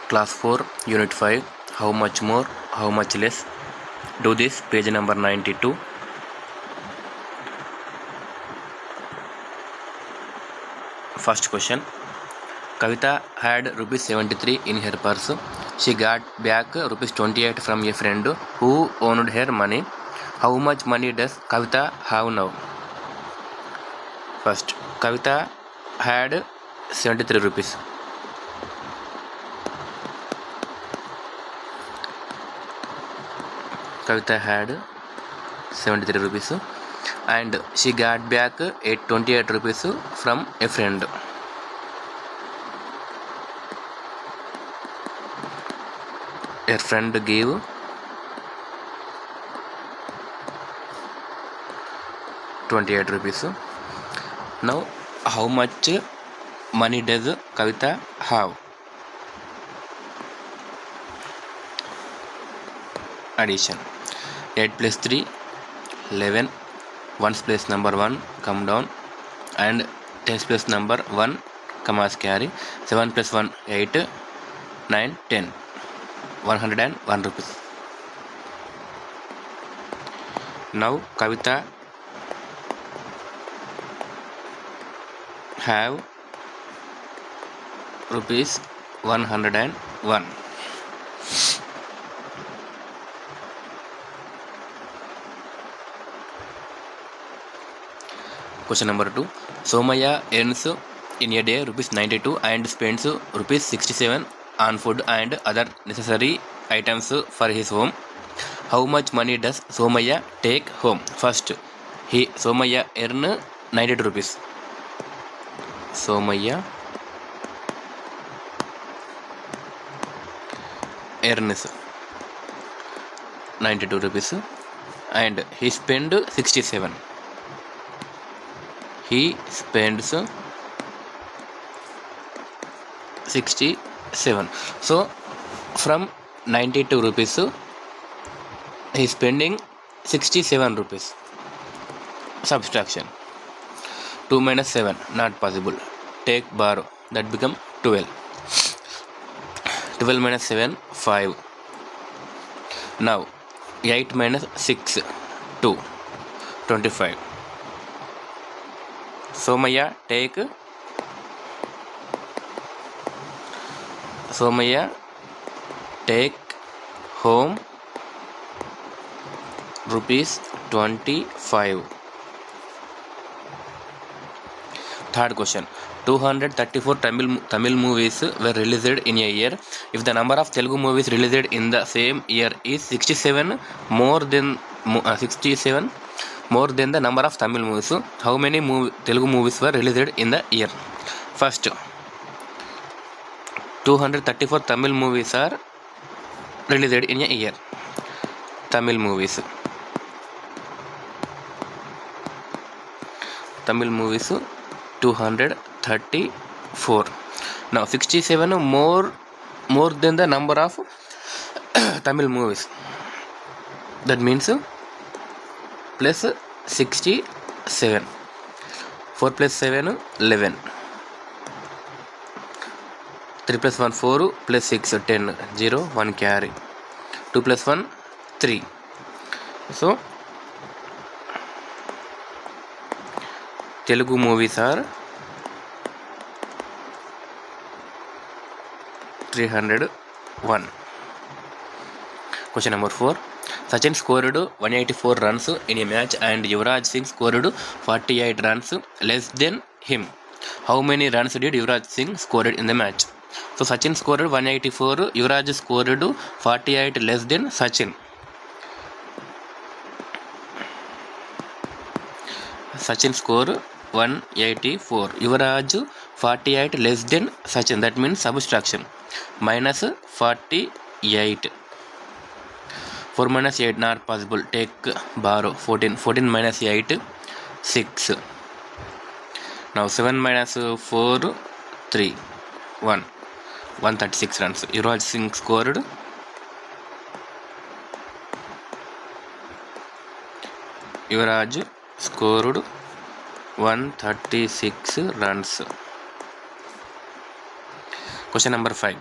Class 4, Unit 5, how much more, how much less. Do this, page number 92. First question. Kavita had rupees 73 in her purse. She got back rupees 28 from a friend who owned her money. How much money does Kavita have now? First, Kavita had 73 rupees. Kavita had 73 rupees and she got back 28 rupees from a friend. Her friend gave 28 rupees. Now, how much money does Kavita have? Addition. 8 plus 3, 11. 1's place number 1 come down and 10's place number 1 commas carry. 7 plus 1 8, 9 10. 101 rupees. Now Kavita have rupees 101. Question number 2. Somaya earns in a day rupees 92 and spends rupees 67 on food and other necessary items for his home. How much money does Somaya take home? First, Somaya earn 92 rupees. Somaya earns 92 rupees and he spend 67. He spends 67. So from 92 rupees he is spending 67 rupees. Subtraction. 2 minus 7 not possible. Take borrow, that become 12. 12 minus 7 5. Now 8 minus 6 2. 25. Somaya take home rupees 25. Third question. 234 Tamil movies were released in a year. If the number of Telugu movies released in the same year is 67 more than the number of Tamil movies, how many Telugu movies were released in the year? First, 234 Tamil movies are released in a year. Tamil movies 234. Now 67 more than the number of Tamil movies. That means plus 67. 4 plus 7 11. 3 plus 1 4 plus 6 10. 0 1 carry. 2 plus 1 3. So Telugu movies are 301. Question number 4. Sachin scored 184 runs in a match and Yuvraj Singh scored 48 runs less than him. How many runs did Yuvraj Singh scored in the match? So Sachin scored 184, Yuvraj scored 48 less than Sachin. Sachin scored 184, Yuvraj 48 less than Sachin. That means subtraction. Minus 48. 4 minus 8 not possible. Take borrow. 14. 14 minus 8 6. Now 7 minus 4 3 1. 136 runs. Yuvraj Singh scored 136 runs. Question number 5.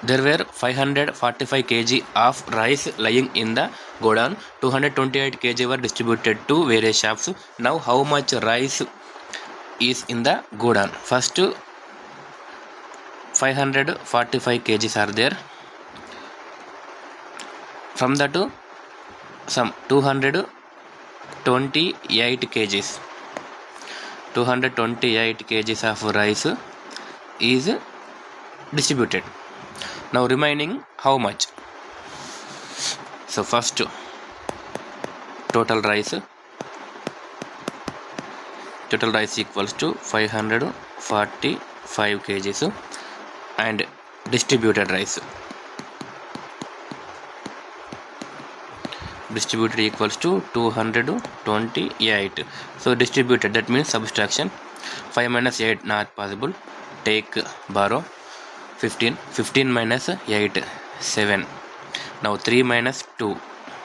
there were 545 kg of rice lying in the godown. 228 kg were distributed to various shops. Now how much rice is in the godown? First 545 kgs are there. From that some 228 kgs. 228 kgs of rice is distributed. Now remaining how much? So first total rice equals to 545 kgs and distributed rice equals to 228. So distributed, that means subtraction. 5 minus 8 not possible, take borrow. 15 minus 8 7. Now 3 minus 2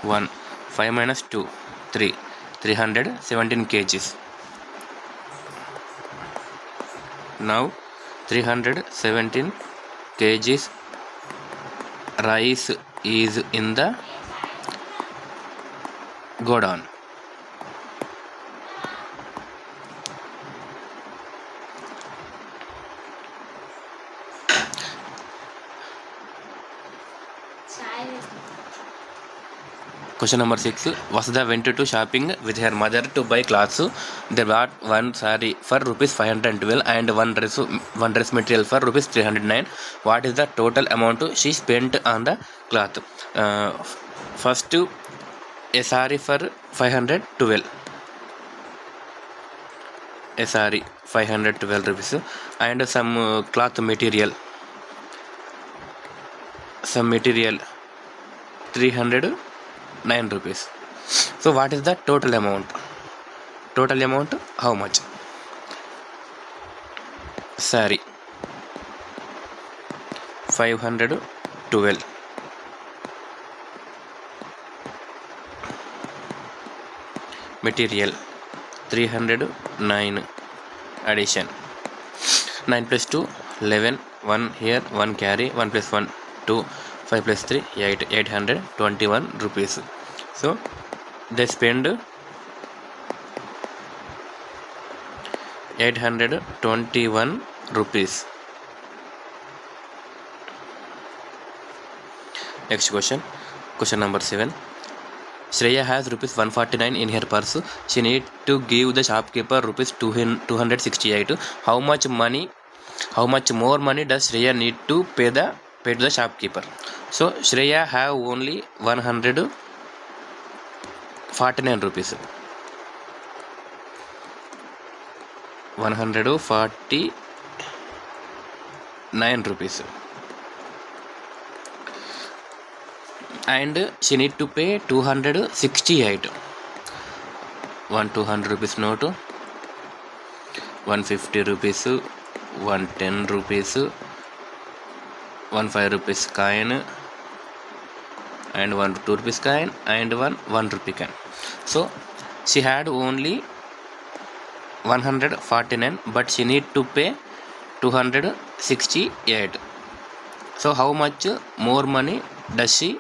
1. 5 minus 2 3. 317 kgs. Now 317 kgs rice is in the godown. Question number 6. Vasudha went to shopping with her mother to buy clothes. They bought one saree for rupees 512 and one dress material for rupees 309. What is the total amount she spent on the cloth? First a saree for 512. A saree 512 rupees and some cloth material. Some material 309 rupees. So what is the total amount? Total amount how much? Saree 512 material 309 addition 9 plus 2 11 1 here 1 carry 1 plus 1 2 5 plus 3 8 821 rupees. So they spend 821 rupees. Next question number 7. Shreya has rupees 149 in her purse. She need to give the shopkeeper rupees 268. How much more money does Shreya need to pay to the shopkeeper? So Shreya have only 149 rupees. 149 rupees. And she need to pay 268. 200 rupees note, 150 rupees, 110 rupees, 5 rupees coin, and 2 rupees coin, and 1 rupee coin. So she had only 149, but she need to pay 268. So how much more money does she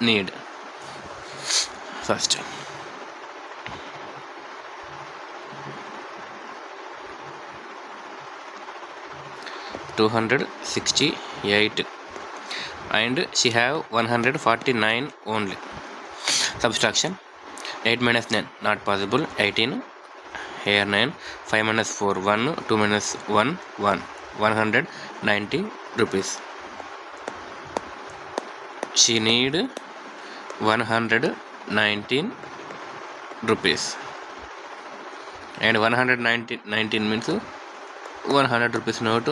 need? First 268 and she have 149 only. Subtraction 8 minus 9 not possible, 18 here 9, 5 minus 4 1, 2 minus 1 1, 190 rupees. She need 119 rupees, and 119 means 100 rupees note,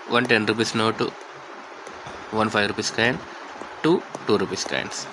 110 rupees note, 1 5 rupees coin, 2 rupees coins.